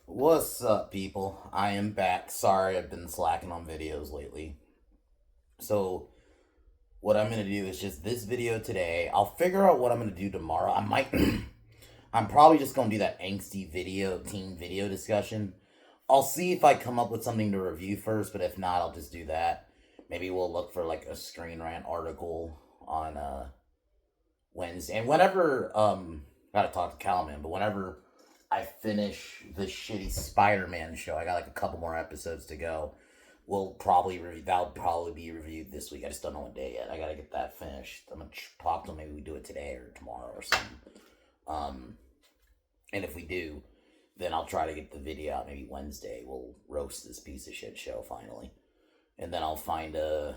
What's up, people? I am back. Sorry, I've been slacking on videos lately. So, what I'm gonna do is just this video today. I'll figure out what I'm gonna do tomorrow. I might. I'm probably just gonna do that angsty video, team video discussion. I'll see if I come up with something to review first, but if not, I'll just do that. Maybe we'll look for like a Screen Rant article on Wednesday. And whenever gotta talk to Calman, but whenever I finish the shitty Spider-Man show, I got like a couple more episodes to go. That'll probably be reviewed this week. I just don't know what day yet. I gotta get that finished. I'm gonna talk to them. Maybe we do it today or tomorrow or something. Um, and if we do, then I'll try to get the video out maybe Wednesday. We'll roast this piece of shit show finally, and then I'll find a.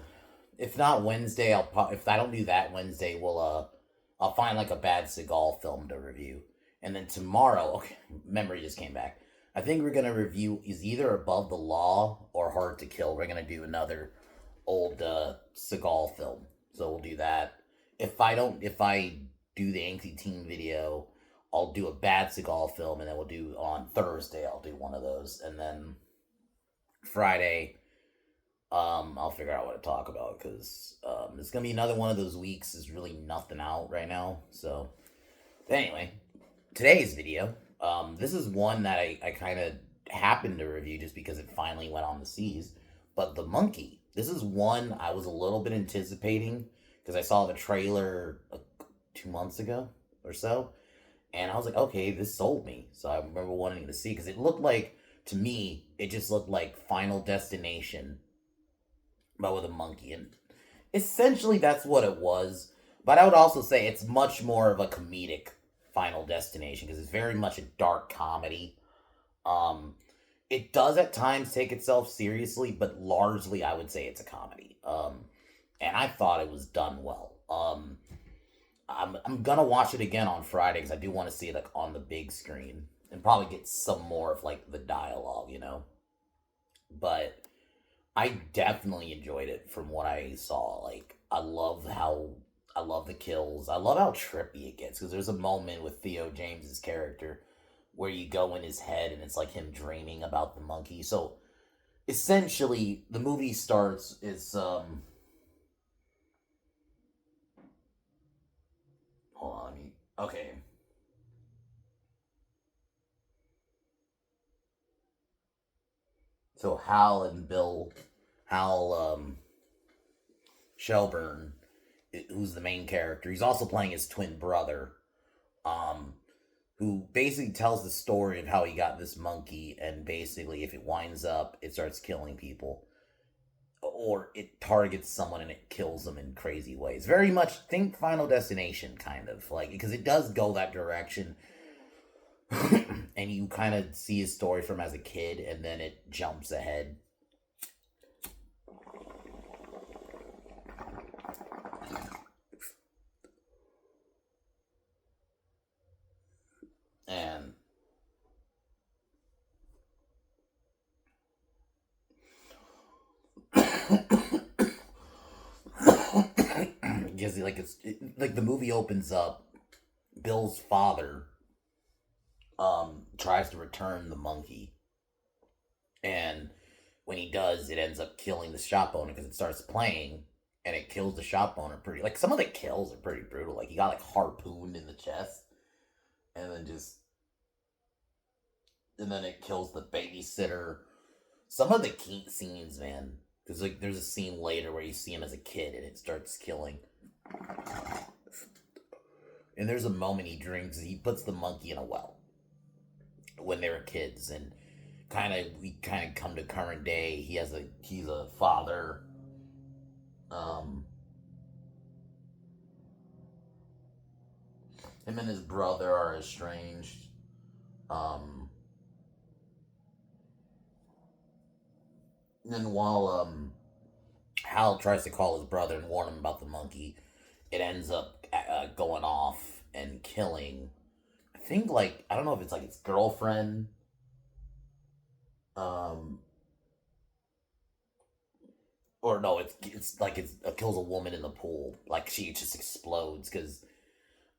If not Wednesday, if I don't do that Wednesday, I'll find like a bad Seagal film to review. And then tomorrow, okay, memory just came back. I think we're gonna review is either Above the Law or Hard to Kill. We're gonna do another old Seagal film, so we'll do that. If I do the Angsty Teen video, I'll do a bad Seagal film, and then we'll do on Thursday. I'll do one of those, and then Friday, I'll figure out what to talk about because it's gonna be another one of those weeks. There's really nothing out right now, so anyway, today's video. This is one that I kind of happened to review just because it finally went on the seas. But The Monkey. This is one I was a little bit anticipating because I saw the trailer 2 months ago or so. And I was like, okay, this sold me. So I remember wanting to see because it looked like, to me, it just looked like Final Destination, but with a monkey. And essentially that's what it was. But I would also say it's much more of a comedic Final Destination because it's very much a dark comedy. Um, it does at times take itself seriously, but largely I would say it's a comedy. And I thought it was done well. I'm gonna watch it again on Friday because I do want to see it like on the big screen and probably get some more of like the dialogue. But I definitely enjoyed it from what I saw. Like I love the kills. I love how trippy it gets because there's a moment with Theo James's character where you go in his head and it's like him dreaming about the monkey. So essentially, the movie starts is hold on, okay. So Hal Shelburne, who's the main character. He's also playing his twin brother, um, who basically tells the story of how he got this monkey, and basically, if it winds up, it starts killing people, or it targets someone and it kills them in crazy ways. Very much think Final Destination, kind of like because it does go that direction. And you kind of see his story from as a kid, and then it jumps ahead. And because like the movie opens up, Bill's father tries to return the monkey, and when he does, it ends up killing the shop owner because it starts playing and it kills the shop owner pretty. Like some of the kills are pretty brutal. Like he got like harpooned in the chest, and then it kills the babysitter. Some of the key scenes, man, because like there's a scene later where you see him as a kid and it starts killing. And there's a moment he drinks. He puts the monkey in a well when they were kids, and we kind of come to current day. He's a father. Um, him and his brother are estranged. Um, and then while Hal tries to call his brother and warn him about the monkey, it ends up going off and killing. I think like I don't know if it's like his girlfriend. Um, or no, it kills a woman in the pool. Like she just explodes because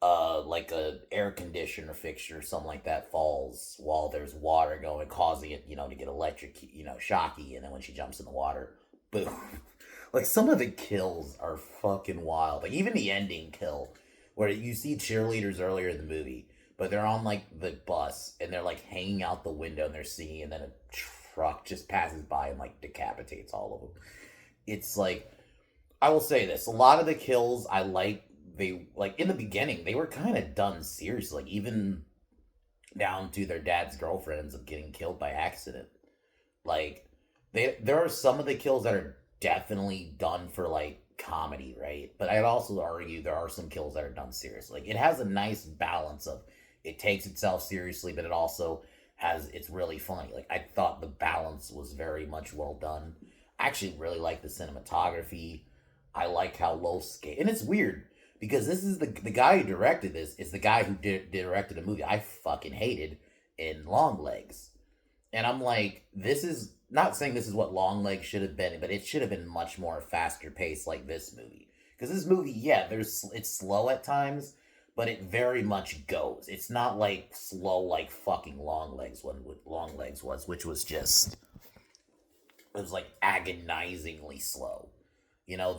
like a air conditioner fixture or something like that falls while there's water going, causing it, to get electric, shocky, and then when she jumps in the water, boom. Like some of the kills are fucking wild. Like even the ending kill, where you see cheerleaders earlier in the movie, but they're on like the bus and they're like hanging out the window and they're singing, and then a truck just passes by and like decapitates all of them. It's like, I will say this: a lot of the kills I like. They like in the beginning they were kind of done seriously, like even down to their dad's girlfriend ends up getting killed by accident. Like there are some of the kills that are definitely done for like comedy, right? But I'd also argue there are some kills that are done seriously. Like it has a nice balance of, it takes itself seriously, but it also it's really funny. Like I thought the balance was very much well done. I actually really like the cinematography. I like how low scale, and it's weird because this is the guy who directed this is the guy who directed a movie I fucking hated in Long Legs. And I'm like, this is not saying this is what Long Legs should have been, but it should have been much more faster paced like this movie. Because this movie, yeah, it's slow at times, but it very much goes. It's not like slow like fucking Long Legs when Long Legs was, which was just, it was like agonizingly slow.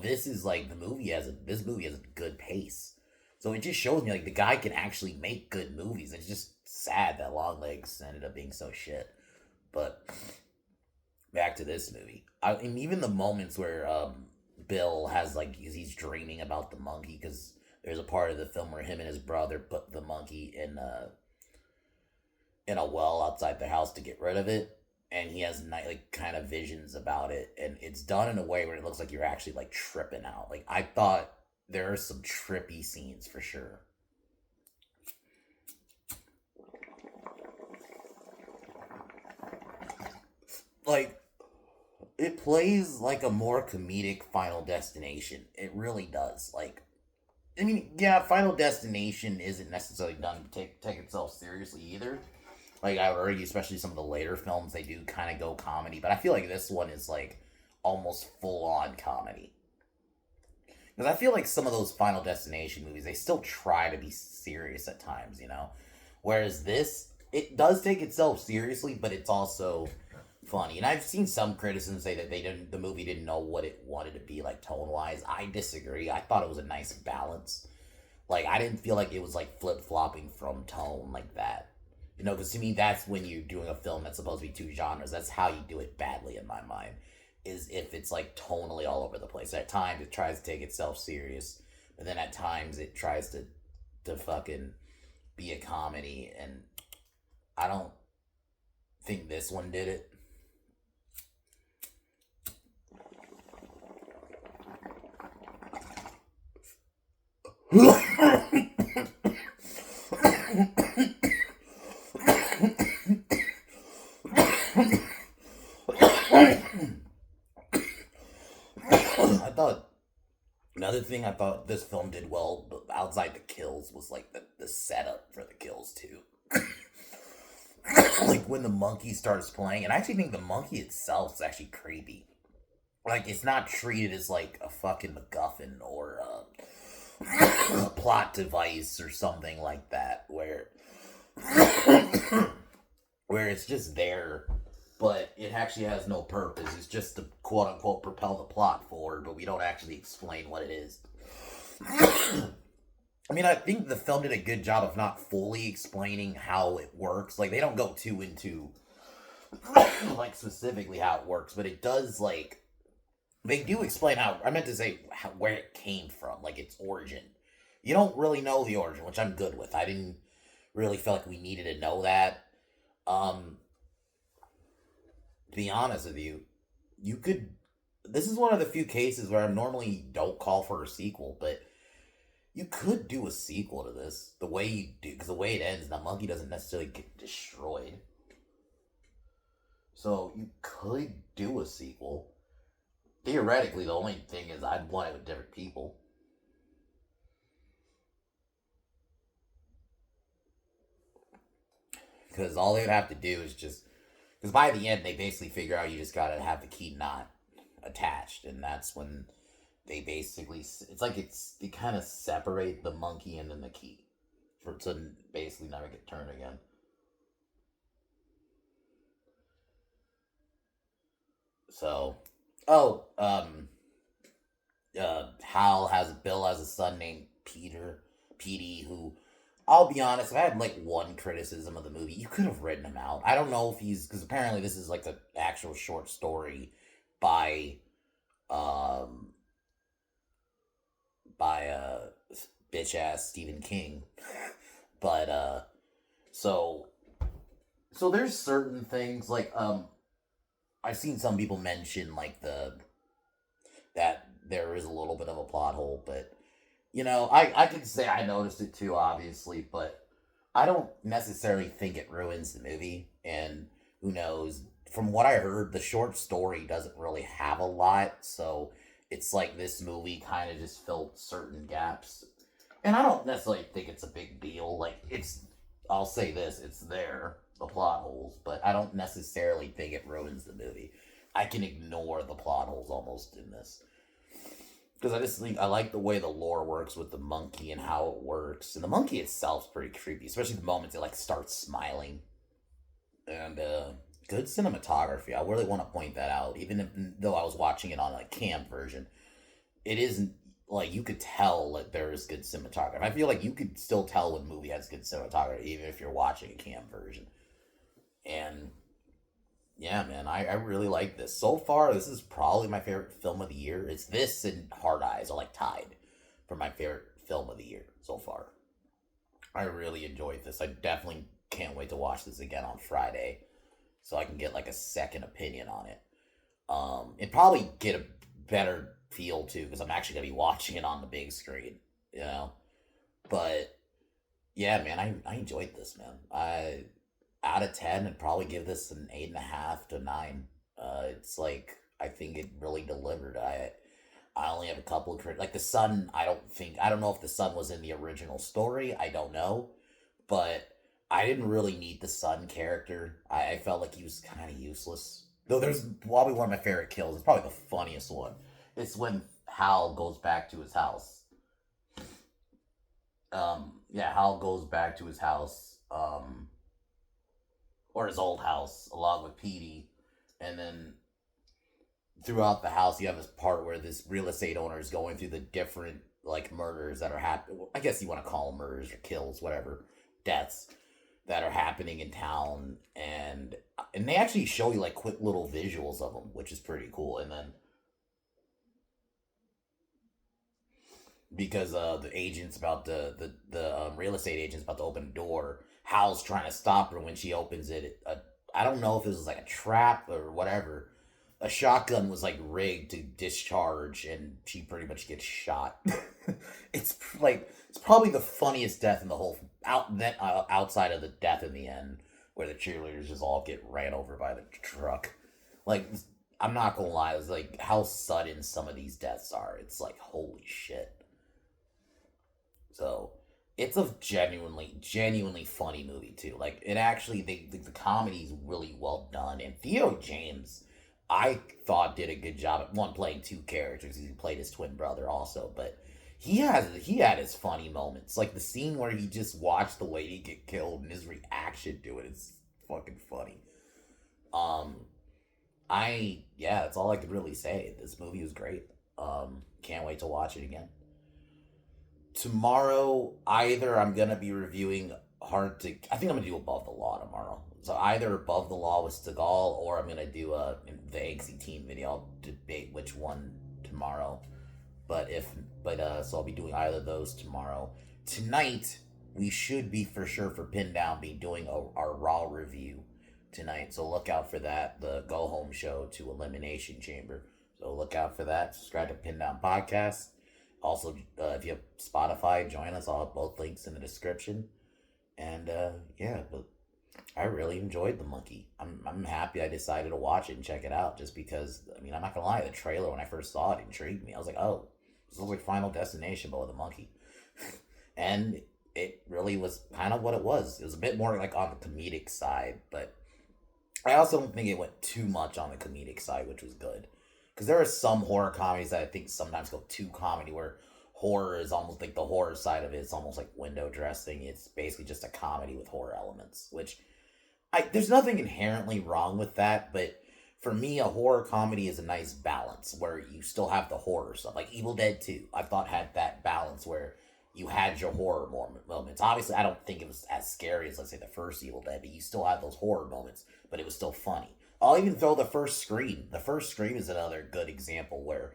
This is like this movie has a good pace. So it just shows me like the guy can actually make good movies. It's just sad that Long Legs ended up being so shit. But back to this movie. And even the moments where Bill has like he's dreaming about the monkey, because there's a part of the film where him and his brother put the monkey in a well outside the house to get rid of it, and he has like kind of visions about it, and it's done in a way where it looks like you're actually like tripping out. Like I thought there are some trippy scenes for sure. Like it plays like a more comedic Final Destination. It really does. Like I mean, yeah, Final Destination isn't necessarily done to take itself seriously either. Like I would argue, especially some of the later films, they do kind of go comedy, but I feel like this one is like almost full on comedy. Because I feel like some of those Final Destination movies, they still try to be serious at times. Whereas this, it does take itself seriously, but it's also funny. And I've seen some criticisms say that the movie didn't know what it wanted to be like tone wise. I disagree. I thought it was a nice balance. Like I didn't feel like it was like flip flopping from tone like that. Because to me, that's when you're doing a film that's supposed to be two genres. That's how you do it badly, in my mind, is if it's like tonally all over the place. At times, it tries to take itself serious, but then at times, it tries to fucking be a comedy, and I don't think this one did it. I thought another thing I thought this film did well, but outside the kills, was like the setup for the kills too. Like when the monkey starts playing, and I actually think the monkey itself is actually creepy. Like it's not treated as like a fucking MacGuffin or a plot device or something like that, where where it's just there, but it actually has no purpose. It's just to quote unquote propel the plot forward, but we don't actually explain what it is. I mean, I think the film did a good job of not fully explaining how it works. Like, they don't go too into, like, specifically how it works, but it does, like, they do explain how, I meant to say where it came from, like, its origin. You don't really know the origin, which I'm good with. I didn't really feel like we needed to know that. Um, to be honest with you, you could, this is one of the few cases where I normally don't call for a sequel, but you could do a sequel to this the way you do, because the way it ends, the monkey doesn't necessarily get destroyed. So you could do a sequel. Theoretically, the only thing is I'd want it with different people. Because all they would have to do is just, because by the end they basically figure out you just gotta have the key not attached, and that's when they basically, it's like they kind of separate the monkey and then the key. for to basically never get turned again. So, oh, Bill has a son named Petey, who I'll be honest, if I had like one criticism of the movie, you could have written him out. I don't know if he's because apparently this is like an actual short story by um by bitch ass Stephen King, but so so there's certain things like I've seen some people mention like that there is a little bit of a plot hole, but I can say I noticed it too, obviously, but I don't necessarily think it ruins the movie. And who knows? From what I heard, the short story doesn't really have a lot, so it's like this movie kind of just filled certain gaps. And I don't necessarily think it's a big deal. Like I'll say this: it's there, the plot holes, but I don't necessarily think it ruins the movie. I can ignore the plot holes almost in this because I just think I like the way the lore works with the monkey and how it works, and the monkey itself's pretty creepy, especially the moments it like starts smiling, and good cinematography. I really want to point that out, even though I was watching it on a cam version. It isn't like you could tell that there is good cinematography. I feel like you could still tell when a movie has good cinematography, even if you're watching a cam version. And yeah, man, I really like this. So far, this is probably my favorite film of the year. It's this and Hard Eyes are like tied for my favorite film of the year so far. I really enjoyed this. I definitely can't wait to watch this again on Friday so I can get like a second opinion on it. And probably get a better feel too because I'm actually gonna be watching it on the big screen, you know. But yeah, man, I enjoyed this, man. I out of 10, I'd probably give this an 8.5 to 9. It's like I think it really delivered. I only have a couple of like the son. I don't know if the son was in the original story. I don't know, but I didn't really need the son character. I felt like he was kind of useless. Though there's probably one of my favorite kills. It's probably the funniest one. It's when Hal goes back to his house. Yeah, Hal goes back to his house. Or his old house along with Petey, and then throughout the house you have this part where this real estate owner is going through the different like murders that are happening. I guess you want to call them murders or kills, whatever, deaths that are happening in town, and they actually show you like quick little visuals of them, which is pretty cool. And then because the agent's about the real estate agent's about to open a door. Hal's trying to stop her when she opens it. I don't know if it was like a trap or whatever. A shotgun was like rigged to discharge, and she pretty much gets shot. It's probably the funniest death in the whole outside of the death in the end, where the cheerleaders just all get ran over by the truck. Like I'm not gonna lie, it's like how sudden some of these deaths are. It's like holy shit. So it's a genuinely funny movie too. Like it actually, the comedy is really well done, and Theo James, I thought did a good job at one playing two characters. He played his twin brother also, but he had his funny moments, like the scene where he just watched the lady get killed and his reaction to it. It's fucking funny. Um, that's all I could really say. This movie was great. Can't wait to watch it again. Tomorrow, either I'm gonna be reviewing Hard to. I think I'm gonna do Above the Law tomorrow. So either Above the Law with Seagal, or I'm gonna do the Angsty Team video. I'll debate which one tomorrow. But so I'll be doing either of those tomorrow. Tonight we should be for sure for Pin Down be doing our Raw review tonight. So look out for that. The Go Home show to Elimination Chamber. So look out for that. Subscribe to Pin Down Podcast. Also, if you have Spotify, join us. I'll have both links in the description. And yeah, but I really enjoyed The Monkey. I'm happy I decided to watch it and check it out just because, I mean, I'm not going to lie, the trailer when I first saw it intrigued me. I was like, oh, this looks like Final Destination, but with a monkey. And it really was kind of what it was. It was a bit more like on the comedic side, but I also don't think it went too much on the comedic side, which was good. Because there are some horror comedies that I think sometimes go too comedy, where horror is almost like the horror side of it. It's almost like window dressing. It's basically just a comedy with horror elements, which there's nothing inherently wrong with that, but for me, a horror comedy is a nice balance where you still have the horror stuff. Like Evil Dead 2, I thought had that balance where you had your horror moments. Obviously, I don't think it was as scary as, let's say, the first Evil Dead, but you still had those horror moments, but it was still funny. I'll even throw the first Scream. The first Scream is another good example where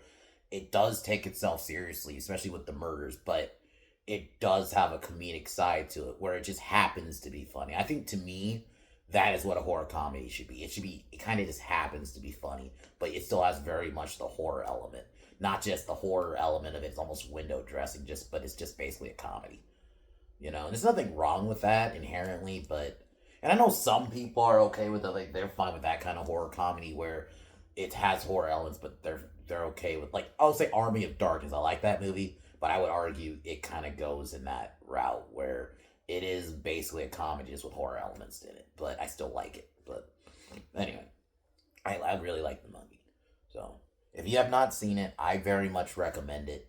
it does take itself seriously, especially with the murders, but it does have a comedic side to it where it just happens to be funny. I think to me, that is what a horror comedy should be. It kind of just happens to be funny, but it still has very much the horror element. Not just the horror element of it's almost window dressing, but it's just basically a comedy. And there's nothing wrong with that inherently, but and I know some people are okay with it, like they're fine with that kind of horror comedy where it has horror elements, but they're okay with, like, I'll say Army of Darkness. I like that movie, but I would argue it kind of goes in that route where it is basically a comedy just with horror elements in it, but I still like it. But anyway, I really like The Monkey. So if you have not seen it, I very much recommend it.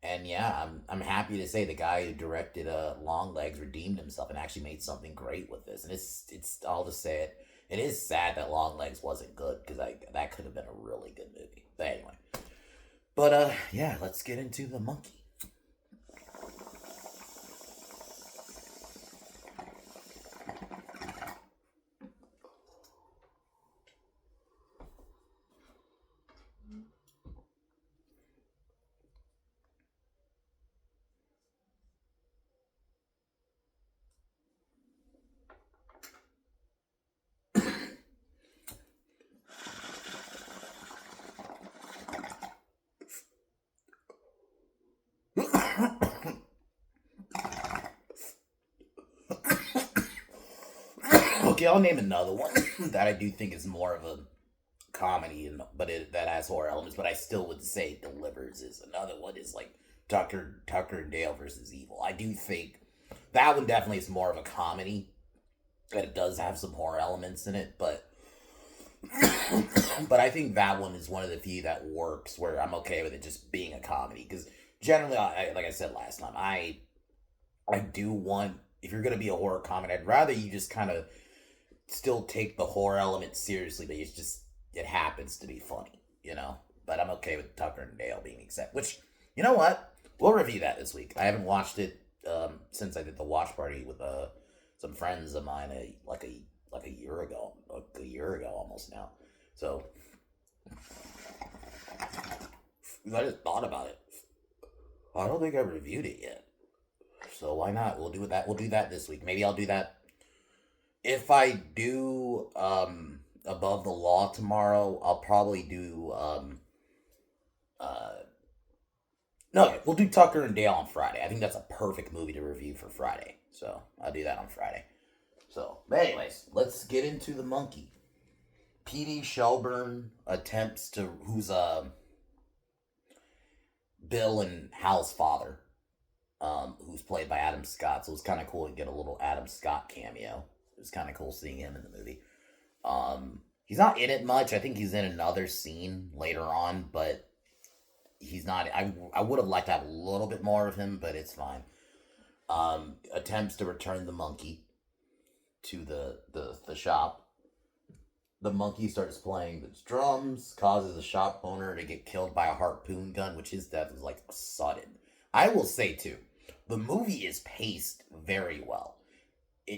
And yeah, I'm happy to say the guy who directed Long Legs redeemed himself and actually made something great with this. And it's I'll just say it. It is sad that Long Legs wasn't good because that could have been a really good movie. But anyway, yeah, let's get into The Monkey. Okay, I'll name another one that I do think is more of a comedy, that has horror elements, but I still would say delivers. Is another one is like Tucker and Dale versus Evil. I do think that one definitely is more of a comedy, and it does have some horror elements in it, but but I think that one is one of the few that works where I'm okay with it just being a comedy because generally, like I said last time, I do want, if you're gonna be a horror comedy, I'd rather you just kind of still take the horror element seriously, but it happens to be funny. But I'm okay with Tucker and Dale being accepted. Which, you know what? We'll review that this week. I haven't watched it since I did the watch party with some friends of mine like a year ago, almost now. So I just thought about it. I don't think I reviewed it yet. So why not? We'll do that. We'll do that this week. Maybe I'll do that. If I do Above the Law tomorrow, I'll probably do uh no, we'll do Tucker and Dale on Friday. I think that's a perfect movie to review for Friday. So I'll do that on Friday. So, but anyways, let's get into The Monkey. PD Shelburne attempts to who's Bill and Hal's father, who's played by Adam Scott. So it's kind of cool to get a little Adam Scott cameo. It was kind of cool seeing him in the movie. He's not in it much. I think he's in another scene later on, but he's not. I would have liked to have a little bit more of him, but it's fine. Attempts to return the monkey to the shop. The monkey starts playing the drums, causes the shop owner to get killed by a harpoon gun, which his death was like sudden. I will say too, the movie is paced very well.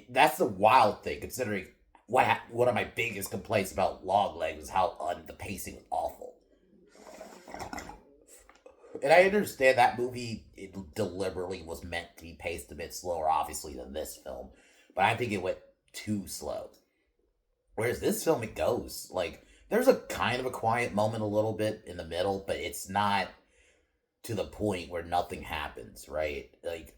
That's the wild thing, considering one of my biggest complaints about Long Legs was how the pacing was awful. And I understand that movie, it deliberately was meant to be paced a bit slower, obviously, than this film. But I think it went too slow. Whereas this film, it goes. Like, there's a kind of a quiet moment a little bit in the middle, but it's not to the point where nothing happens, right? Like,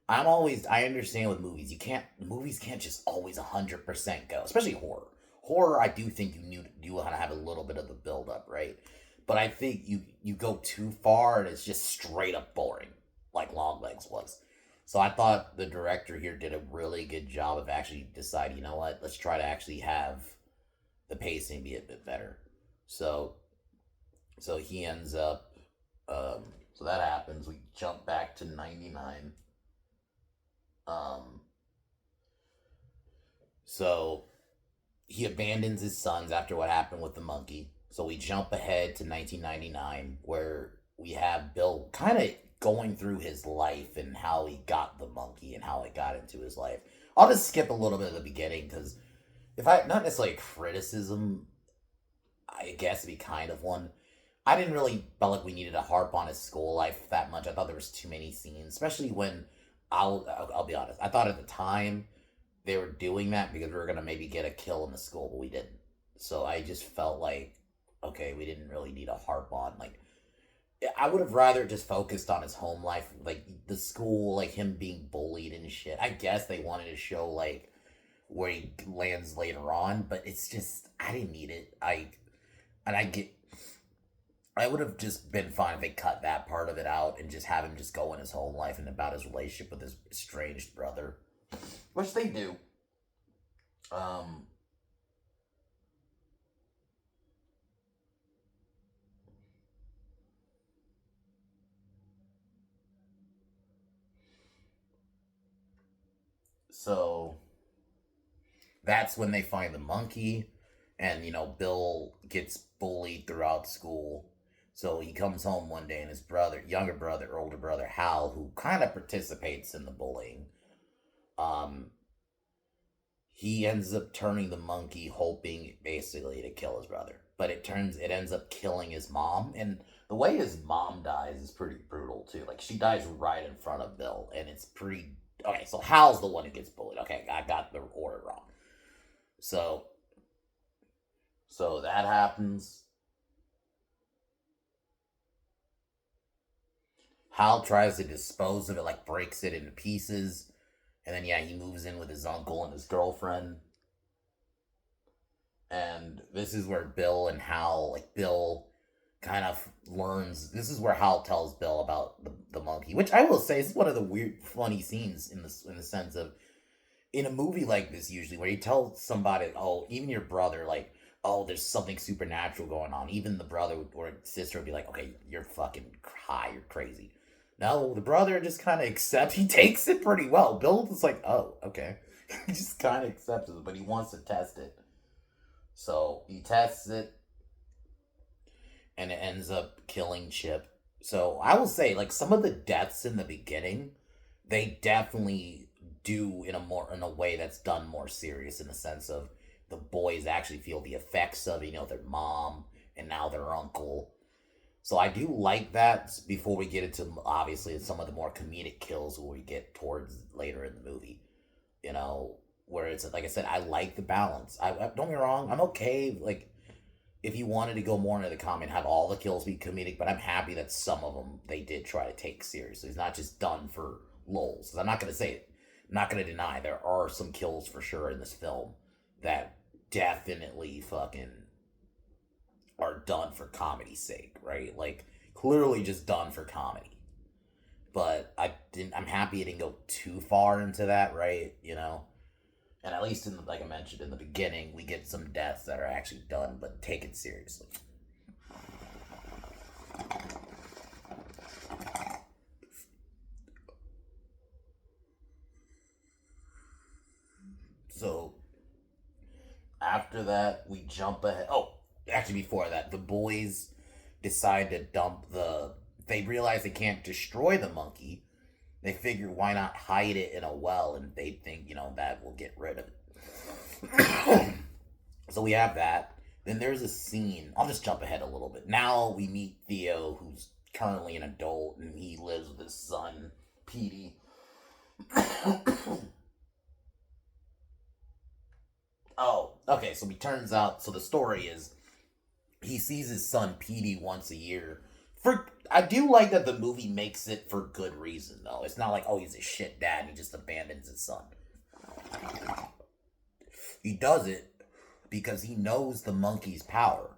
I understand with movies, movies can't just always 100% go, especially horror. Horror, I do think you want to have a little bit of the build up, right? But I think you go too far and it's just straight up boring, like Long Legs was. So I thought the director here did a really good job of actually deciding, you know what, let's try to actually have the pacing be a bit better. So he ends up So that happens. We jump back to 99. Um, so he abandons his sons after what happened with the monkey. So we jump ahead to 1999, where we have Bill kind of going through his life and how he got the monkey and how it got into his life. I'll just skip a little bit of the beginning because if I, not necessarily a criticism, I guess it'd be kind of one. I didn't really felt like we needed to harp on his school life that much. I thought there was too many scenes, especially when I'll be honest. I thought at the time they were doing that because we were gonna maybe get a kill in the school, but we didn't. So I just felt like, okay, we didn't really need to harp on like. I would have rather just focused on his home life, like the school, like him being bullied and shit. I guess they wanted to show like where he lands later on, but it's just I didn't need it. I get I would have just been fine if they cut that part of it out and just have him just go in his home life and about his relationship with his estranged brother, which they do. Um, so that's when they find the monkey, and Bill gets bullied throughout school. So he comes home one day, and his brother, younger brother, older brother Hal, who kind of participates in the bullying, um, he ends up turning the monkey, hoping basically to kill his brother. But it ends up killing his mom, and the way his mom dies is pretty brutal too. Like she dies right in front of Bill, and it's pretty. Okay, so Hal's the one who gets bullied. Okay, I got the order wrong. So so that happens. Hal tries to dispose of it, like breaks it into pieces, and then yeah, he moves in with his uncle and his girlfriend. And this is where Bill and Hal, like Bill kind of learns. This is where Hal tells Bill about the monkey, which I will say is one of the weird, funny scenes in the sense of in a movie like this usually where you tell somebody, oh, even your brother, like, oh, there's something supernatural going on. Even the brother or sister would be like, okay, you're fucking high, you're crazy. No, the brother just kind of accepts. He takes it pretty well. Bill is like, oh, okay. He just kind of accepts it, but he wants to test it. So he tests it, and it ends up killing Chip. So I will say, like some of the deaths in the beginning, they definitely do in a way that's done more serious in the sense of the boys actually feel the effects of their mom and now their uncle. So I do like that. Before we get into obviously some of the more comedic kills where we get towards later in the movie, you know, where it's like I said, I like the balance. I don't get me wrong, I'm okay. Like if you wanted to go more into the comedy and have all the kills be comedic, but I'm happy that some of them they did try to take seriously. It's not just done for lulz. I'm not gonna say it. I'm not gonna deny there are some kills for sure in this film that definitely fucking are done for comedy's sake, right? Like clearly just done for comedy. But I'm happy it didn't go too far into that, right? And at least in like I mentioned in the beginning, we get some deaths that are actually done but taken seriously. So after that, we jump ahead. Oh, actually, before that, the boys decide to dump the. They realize they can't destroy the monkey. They figure why not hide it in a well, and they think that will get rid of it. So we have that. Then there's a scene. I'll just jump ahead a little bit. Now we meet Theo, who's currently an adult, and he lives with his son, Petey. Oh, okay. So he turns out. So the story is he sees his son Petey once a year. For I do like that the movie makes it for good reason though. It's not like oh he's a shit dad and he just abandons his son. He does it because he knows the monkey's power,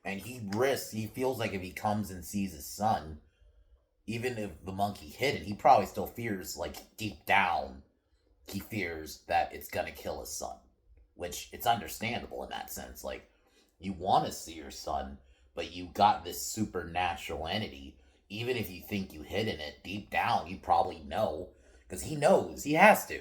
and he risks. He feels like if he comes and sees his son, even if the monkey hit it, he probably still fears like deep down he fears that it's gonna kill his son, which it's understandable in that sense. Like, you want to see your son, but you got this supernatural entity. even if you think you hidden it deep down, you probably know because he knows he has to.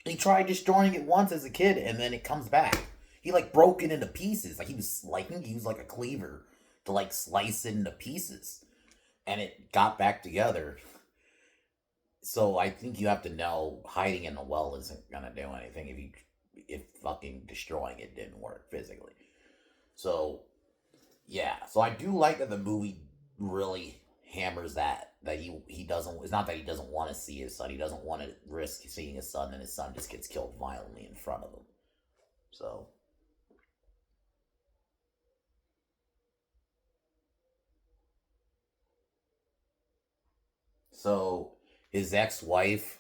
He tried destroying it once as a kid, and then it comes back. He like broke it into pieces. Like he was slicing. He used like a cleaver to like slice it into pieces, and it got back together. So I think you have to know hiding in the well isn't gonna do anything if fucking destroying it didn't work physically. So yeah, so I do like that the movie really hammers that he doesn't. It's not that he doesn't want to see his son. He doesn't want to risk seeing his son, and his son just gets killed violently in front of him. So so his ex-wife,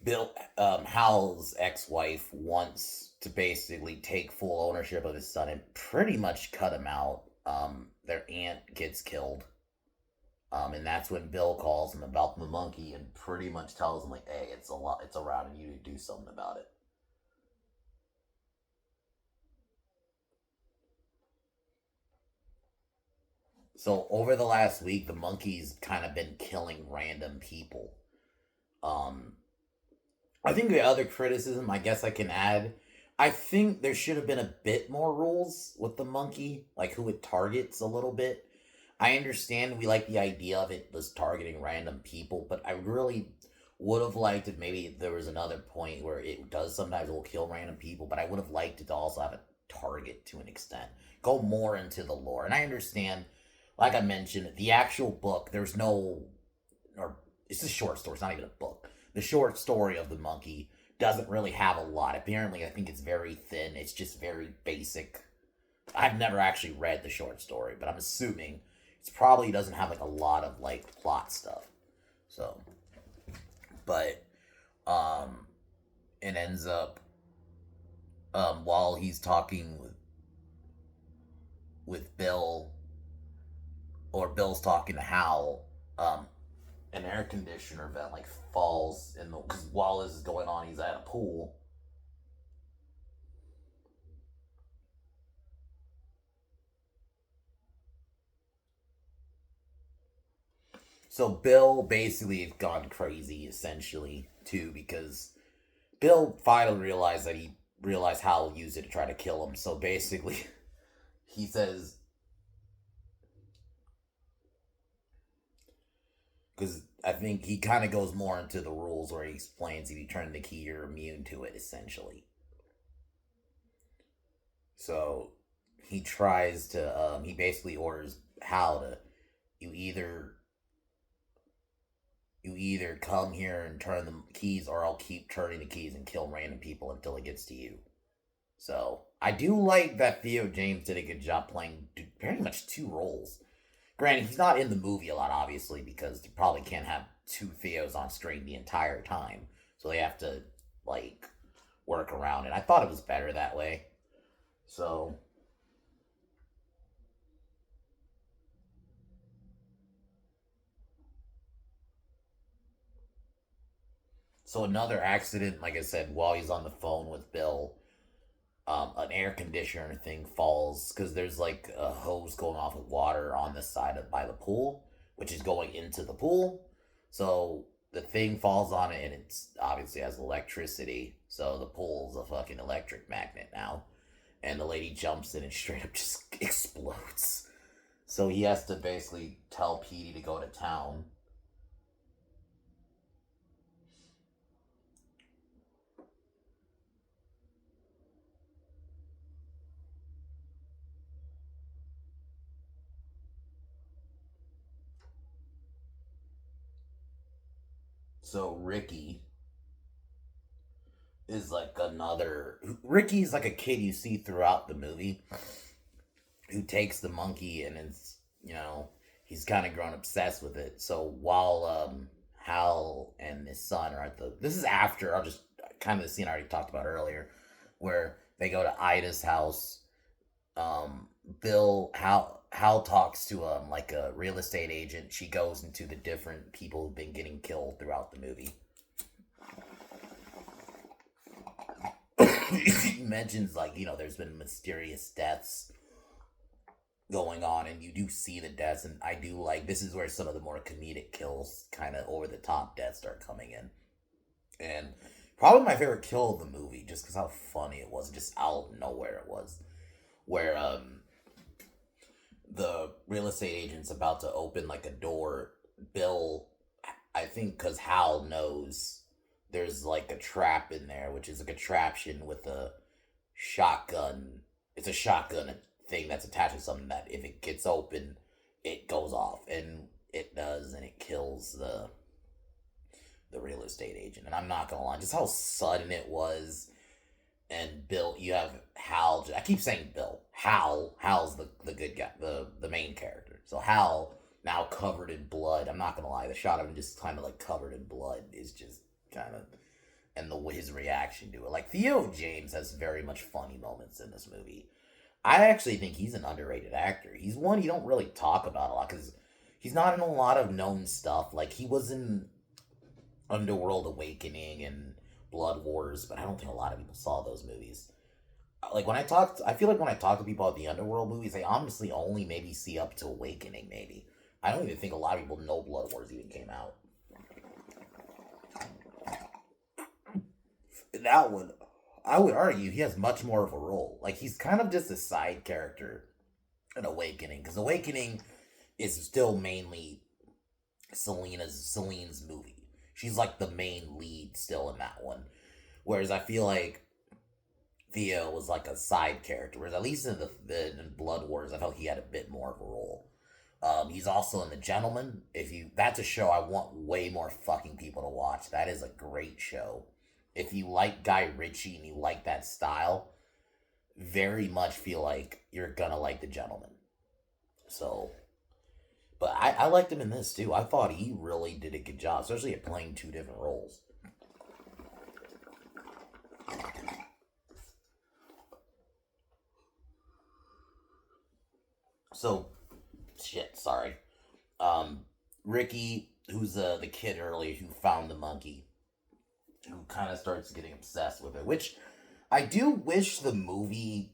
Bill Hal's ex-wife, wants to basically take full ownership of his son and pretty much cut him out. Their aunt gets killed. And that's when Bill calls him about the monkey and pretty much tells him like, "Hey, it's a lot. It's around, and you need to do something about it." So over the last week, the monkey's kind of been killing random people. Um, I think the other criticism I guess I can add, I think there should have been a bit more rules with the monkey, like who it targets a little bit. I understand we like the idea of it was targeting random people, but I really would have liked it. Maybe there was another point where it does sometimes will kill random people, but I would have liked it to also have a target to an extent. Go more into the lore. And I understand, like I mentioned, the actual book, there's no, or it's a short story, it's not even a book. The short story of the monkey doesn't really have a lot. Apparently, I think it's very thin, it's just very basic. I've never actually read the short story, but I'm assuming it's probably doesn't have like a lot of like plot stuff. So, but it ends up while he's talking with Bill, or Bill's talking to Hal, an air conditioner vent like falls in the, because while this is going on, he's at a pool. So Bill basically has gone crazy essentially too, because Bill finally realized that he realized Hal used it to try to kill him. So basically, he says, because I think he kind of goes more into the rules where he explains if you turn the key, you're immune to it essentially. So he tries to, he basically orders Hal to, you either you either come here and turn the keys, or I'll keep turning the keys and kill random people until it gets to you. So I do like that Theo James did a good job playing pretty much two roles. Granted, he's not in the movie a lot, obviously, because they probably can't have two Theos on screen the entire time. So they have to, like, work around it. I thought it was better that way. So, so another accident, like I said, while he's on the phone with Bill, an air conditioner thing falls because there's like a hose going off with water on the side of by the pool, which is going into the pool. So the thing falls on it, and it's obviously has electricity. So the pool's a fucking electric magnet now, and the lady jumps in and straight up just explodes. So he has to basically tell Petey to go to town. So Ricky is like another. Ricky's like a kid you see throughout the movie who takes the monkey and is, he's kind of grown obsessed with it. So while Hal and his son are at the, this is after, I'll just kind of the scene I already talked about earlier, where they go to Ida's house. Bill Hal talks to like a real estate agent. She goes into the different people who've been getting killed throughout the movie. He mentions like, there's been mysterious deaths going on, and you do see the deaths, and I do like this is where some of the more comedic kills, kind of over the top deaths, start coming in, and probably my favorite kill of the movie, just because how funny it was, just out of nowhere it was, where the real estate agent's about to open like a door. Bill, I think, because Hal knows there's like a trap in there, which is a contraption with a shotgun. It's a shotgun thing that's attached to something that if it gets open, it goes off, and it does, and it kills the real estate agent. And I'm not gonna lie, just how sudden it was. And Bill, you have Hal. I keep saying Bill. Hal's the good guy, the main character. So Hal now covered in blood. I'm not gonna lie, the shot of him just kind of like covered in blood is just kind of, and his reaction to it. Like Theo James has very much funny moments in this movie. I actually think he's an underrated actor. He's one you don't really talk about a lot because he's not in a lot of known stuff. Like he was in Underworld Awakening and Blood Wars, but I don't think a lot of people saw those movies. Like when I feel like when I talk to people about the Underworld movies, they honestly only maybe see up to Awakening, maybe. I don't even think a lot of people know Blood Wars even came out. That one, I would argue he has much more of a role. Like he's kind of just a side character in Awakening, because Awakening is still mainly Celine's movie. She's like the main lead still in that one. Whereas I feel like Theo was like a side character. Whereas at least in Blood Wars, I felt he had a bit more of a role. He's also in The Gentleman. That's a show I want way more fucking people to watch. That is a great show. If you like Guy Ritchie and you like that style, very much feel like you're gonna like The Gentleman. So, but I liked him in this too. I thought he really did a good job, especially at playing two different roles. So, shit, sorry. Um, Ricky, who's the kid earlier who found the monkey, who kind of starts getting obsessed with it, which I do wish the movie.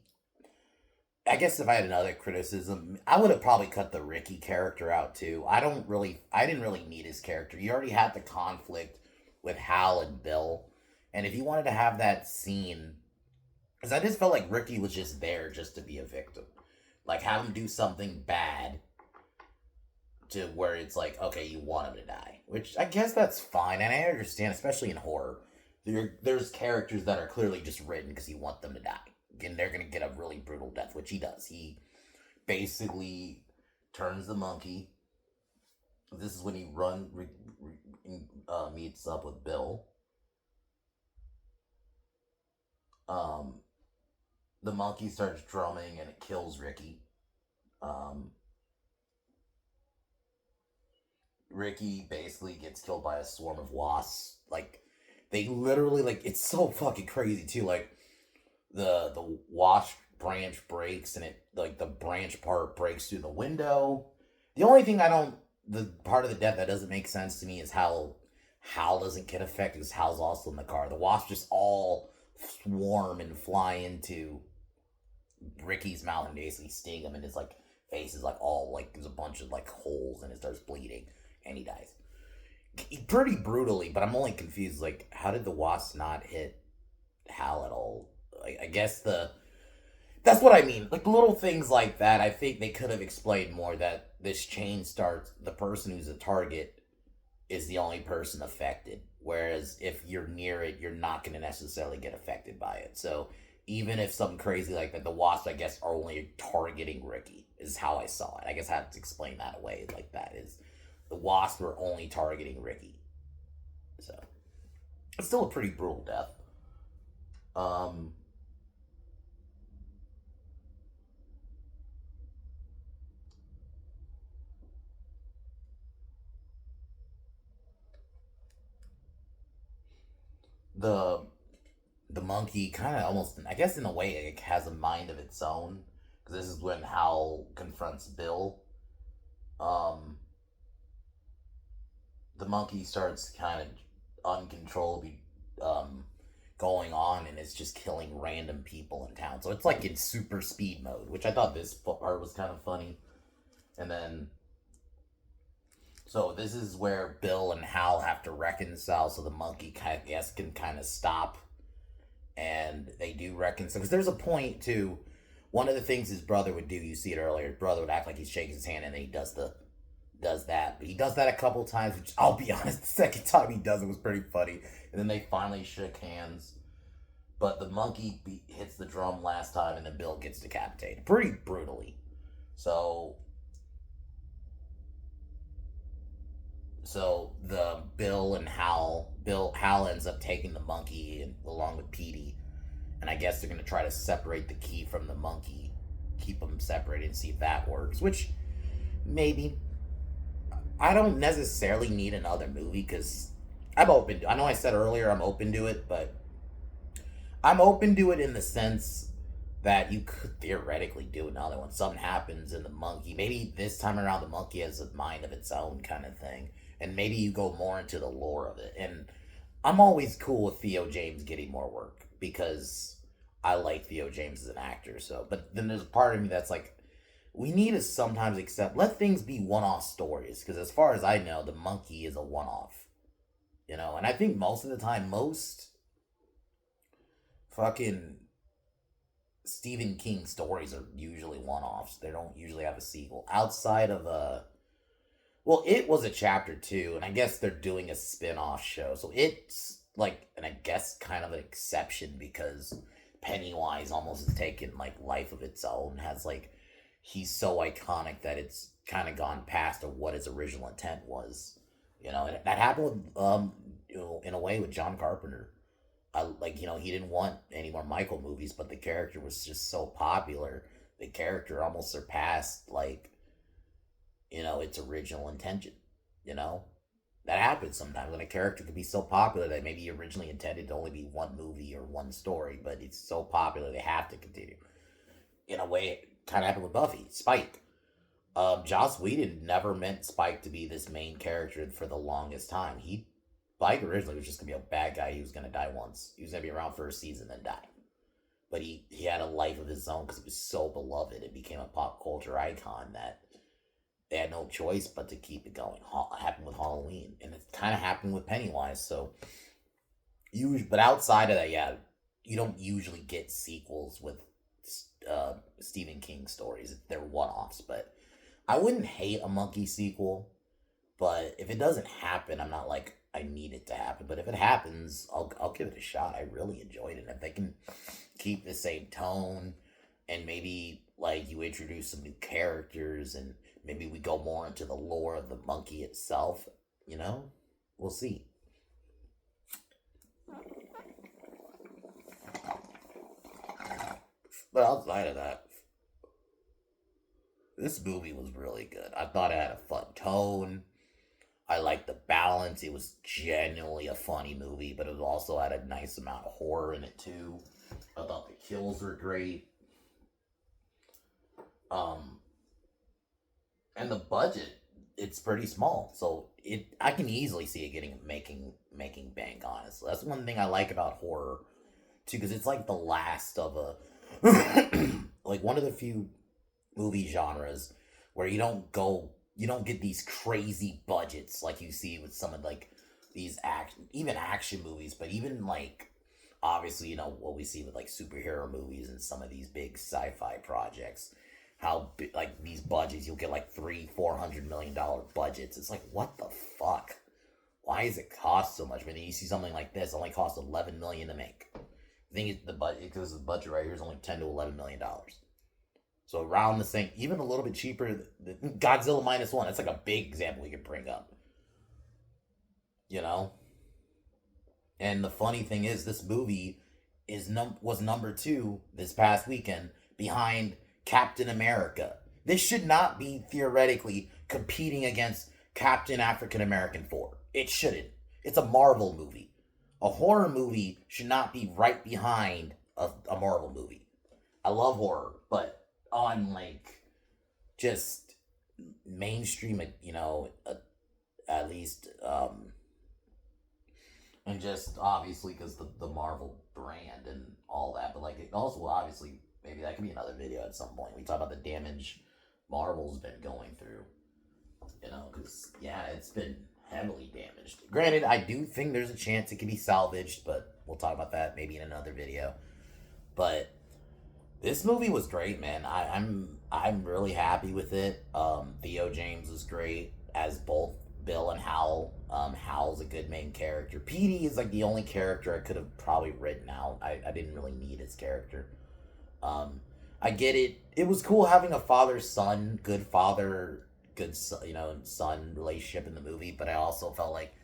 I guess if I had another criticism, I would have probably cut the Ricky character out too. I didn't really need his character. You already had the conflict with Hal and Bill, and if you wanted to have that scene, because I just felt like Ricky was just there just to be a victim, like have him do something bad to where it's like, okay, you want him to die, which I guess that's fine, and I understand, especially in horror. There's characters that are clearly just written because you want them to die, and they're gonna get a really brutal death, which he does. He basically turns the monkey. This is when he meets up with Bill. Um, the monkey starts drumming and it kills Ricky. Um, Ricky basically gets killed by a swarm of wasps. Like they literally, like, it's so fucking crazy too. Like the wasp branch breaks and it, like, the branch part breaks through the window. The only thing the part of the death that doesn't make sense to me is how Hal doesn't get affected because Hal's also in the car. The wasps just all swarm and fly into Ricky's mouth and basically sting him, and his like face is like all like there's a bunch of like holes and it starts bleeding and he dies. Pretty brutally, but I'm only confused. Like, how did the wasp not hit Hal at all? I guess that's what I mean. Like little things like that. I think they could have explained more that this chain starts. The person who's a target is the only person affected. Whereas if you're near it, you're not going to necessarily get affected by it. So even if something crazy like that, the wasps, I guess, are only targeting Ricky. Is how I saw it. I guess I have to explain that away like that. Is the wasps were only targeting Ricky. So it's still a pretty brutal death. Um, the the monkey kind of almost, I guess, in a way, it has a mind of its own. Because this is when Hal confronts Bill. Um, the monkey starts kind of uncontrollably going on, and it's just killing random people in town. So it's like in super speed mode, which I thought this part was kind of funny. And then, so this is where Bill and Hal have to reconcile, so the monkey, I guess, can kind of stop. And they do reconcile. Because there's a point, too. One of the things his brother would do, you see it earlier, his brother would act like he's shaking his hand, and then he does that. But he does that a couple times, which, I'll be honest, the second time he does it was pretty funny. And then they finally shook hands. But the monkey hits the drum last time, and then Bill gets decapitated. Pretty brutally. So the Hal ends up taking the monkey and along with Petey, and I guess they're gonna try to separate the key from the monkey, keep them separated, and see if that works. Which maybe I don't necessarily need another movie because I'm open. I know I said earlier I'm open to it, but I'm open to it in the sense that you could theoretically do another one. Something happens in the monkey. Maybe this time around the monkey has a mind of its own kind of thing. And maybe you go more into the lore of it. And I'm always cool with Theo James getting more work because I like Theo James as an actor. So, but then there's a part of me that's like, we need to sometimes let things be one-off stories. Because as far as I know, the monkey is a one-off. You know, and I think most of the time, most fucking Stephen King stories are usually one-offs. They don't usually have a sequel outside of well, it was a chapter 2, and I guess they're doing a spin-off show. So it's like, and I guess kind of an exception because Pennywise almost has taken like life of its own. Has like, he's so iconic that it's kind of gone past of what his original intent was. You know, and that happened with in a way with John Carpenter. He didn't want any more Michael movies, but the character was just so popular. The character almost surpassed, its original intention. You know? That happens sometimes when a character could be so popular that maybe he originally intended to only be one movie or one story, but it's so popular they have to continue. In a way, it kind of happened with Buffy. Spike. Joss Whedon never meant Spike to be this main character for the longest time. Spike originally was just going to be a bad guy. He was going to die once. He was going to be around for a season, then die. But he had a life of his own because he was so beloved. It became a pop culture icon that they had no choice but to keep it going. It happened with Halloween. And it kind of happened with Pennywise. So, but outside of that, yeah, you don't usually get sequels with Stephen King stories. They're one-offs. But I wouldn't hate a monkey sequel. But if it doesn't happen, I'm not like, I need it to happen. But if it happens, I'll give it a shot. I really enjoyed it. If they can keep the same tone and maybe you introduce some new characters and maybe we go more into the lore of the monkey itself, we'll see. But outside of that, this movie was really good. I thought it had a fun tone. I liked the balance. It was genuinely a funny movie, but it also had a nice amount of horror in it too. I thought the kills were great. And the budget, it's pretty small, so I can easily see it making bank. Honestly, that's one thing I like about horror too, because it's like the last of a one of the few movie genres where you don't get these crazy budgets like you see with some of these action movies, but even obviously what we see with superhero movies and some of these big sci-fi projects, how these budgets, you'll get $300-400 million budgets. It's like, what the fuck? Why does it cost so much? I mean, you see something like this only cost $11 million to make. I think the budget right here is only $10 to $11 million. So around the same, even a little bit cheaper. Godzilla -1. That's like a big example we could bring up. And the funny thing is, this movie was number 2 this past weekend behind Captain America. This should not be theoretically competing against Captain African American 4. It shouldn't. It's a Marvel movie. A horror movie should not be right behind a Marvel movie. I love horror, but on just mainstream, at least, and just obviously because the Marvel brand and all that. But like, it also obviously maybe that could be another video at some point. We talk about the damage Marvel's been going through. You know, because yeah, it's been heavily damaged. Granted, I do think there's a chance it could be salvaged, but we'll talk about that maybe in another video. But this movie was great, man. I'm really happy with it. Theo James was great as both Bill and Hal. Hal's a good main character. Petey is like the only character I could have probably written out. I didn't really need his character. Um, I get it. It was cool having a father, good son relationship in the movie. But I also felt like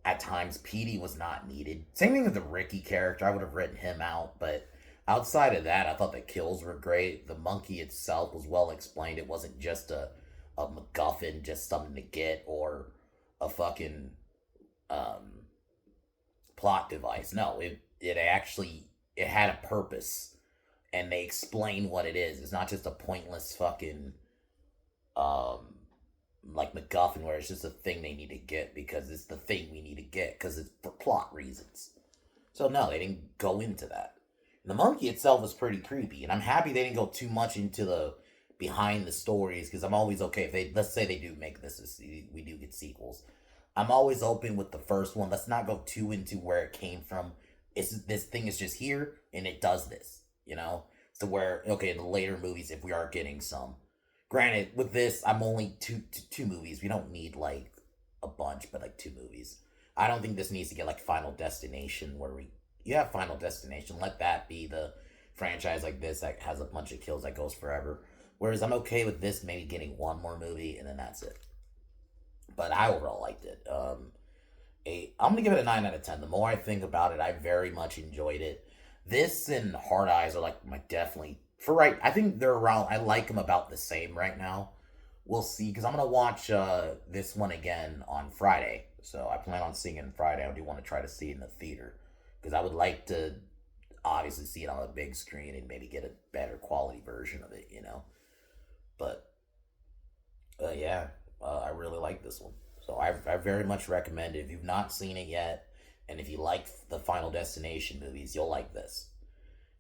at times Petey was not needed. Same thing with the Ricky character. I would have written him out, but outside of that, I thought the kills were great. The monkey itself was well explained. It wasn't just a MacGuffin, just something to get, or a fucking um, plot device. No, it actually it had a purpose, and they explain what it is. It's not just a pointless fucking um like MacGuffin where it's just a thing they need to get because it's the thing we need to get because it's for plot reasons. So no, they didn't go into that. The monkey itself was pretty creepy, and I'm happy they didn't go too much into the behind the stories because I'm always okay if they, let's say they do make this, we do get sequels. I'm always open with the first one. Let's not go too into where it came from. It's this thing is just here and it does this, you know. So where okay, in the later movies, if we are getting some, granted with this, I'm only two movies. We don't need like a bunch, but like two movies. I don't think this needs to get like Final Destination where you have Final Destination. Let that be the franchise like this that has a bunch of kills that goes forever. Whereas I'm okay with this maybe getting one more movie and then that's it. But I overall liked it. I'm gonna give it a 9 out of 10. The more I think about it, I very much enjoyed it. This and Hard Eyes are like my definitely for right. I think they're around. I like them about the same right now. We'll see because I'm gonna watch this one again on Friday. So I plan on seeing it on Friday. I do want to try to see it in the theater because I would like to obviously see it on the big screen and maybe get a better quality version of it, you know. But yeah, I really like this one. So I very much recommend it. If you've not seen it yet, and if you like the Final Destination movies, you'll like this.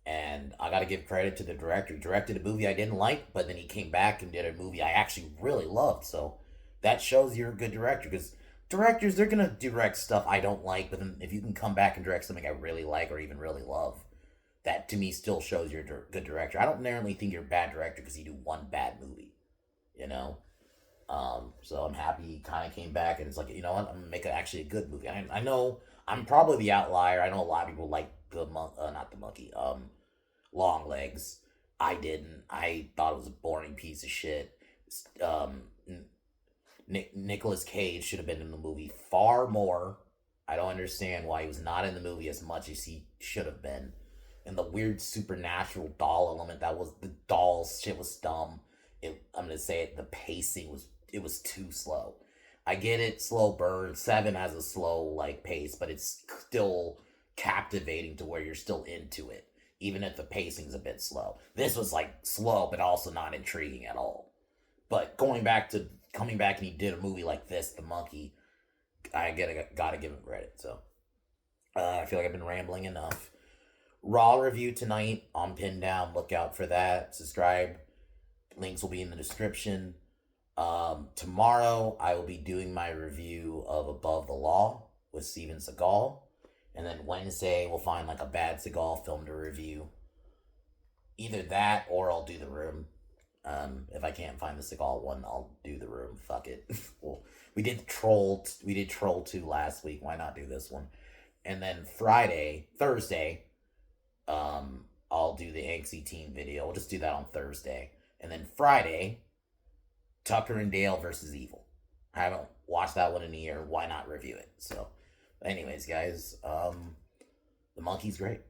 And I got to give credit to the director. He directed a movie I didn't like, but then he came back and did a movie I actually really loved. So that shows you're a good director because directors, they're going to direct stuff I don't like, but then if you can come back and direct something I really like or even really love, that to me still shows you're a good director. I don't necessarily think you're a bad director because you do one bad movie, you know? So I'm happy he kind of came back and it's like, you know what, I'm gonna make actually a good movie. I know I'm probably the outlier. I know a lot of people like not the monkey, Long Legs. I didn't. I thought it was a boring piece of shit. Um, Nicolas Cage should have been in the movie far more. I don't understand why he was not in the movie as much as he should have been. And the weird supernatural doll element that was the doll shit was dumb. I'm gonna say it. The pacing was too slow. I get it, slow burn. 7 has a slow like pace, but it's still captivating to where you're still into it, even if the pacing's a bit slow. This was like slow, but also not intriguing at all. But coming back and he did a movie like this, The Monkey, gotta give him credit. So I feel like I've been rambling enough. Raw review tonight on Pin Down. Look out for that. Subscribe. Links will be in the description. Tomorrow I will be doing my review of Above the Law with Steven Seagal. And then Wednesday we'll find like a bad Seagal film to review. Either that or I'll do The Room. If I can't find the Seagal one, I'll do The Room. Fuck it. Well, we did Troll 2 last week. Why not do this one? And then Thursday, I'll do the Angsty Team video. We'll just do that on Thursday. And then Friday, Tucker and Dale versus Evil. I haven't watched that one in a year. Why not review it? So, anyways, guys, The Monkey's great.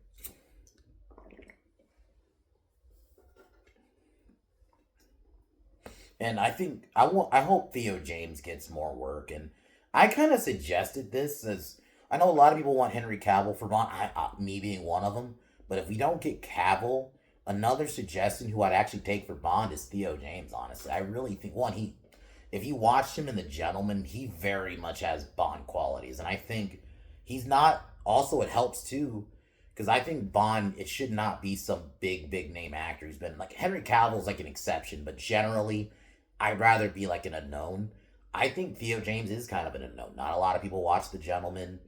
And I think I hope Theo James gets more work. And I kind of suggested this as I know a lot of people want Henry Cavill for Bond. Me being one of them. But if we don't get Cavill, another suggestion who I'd actually take for Bond is Theo James. Honestly, I really think if you watched him in The Gentleman, he very much has Bond qualities, and I think he's not. Also, it helps too Because I think Bond, it should not be some big name actor who's been like Henry Cavill's like an exception, but generally, I'd rather be like an unknown. I think Theo James is kind of an unknown. Not a lot of people watch The Gentleman.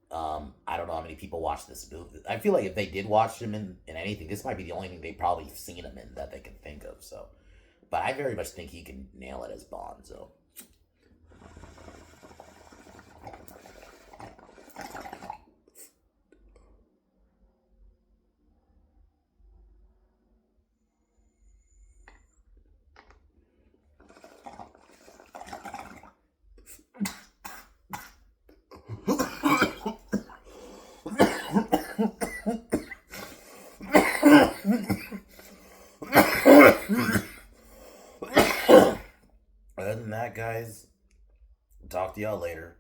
I don't know how many people watch this movie. I feel like if they did watch him in anything, this might be the only thing they probably seen him in that they can think of. So, but I very much think he can nail it as Bond. So. Other than that, guys, talk to y'all later.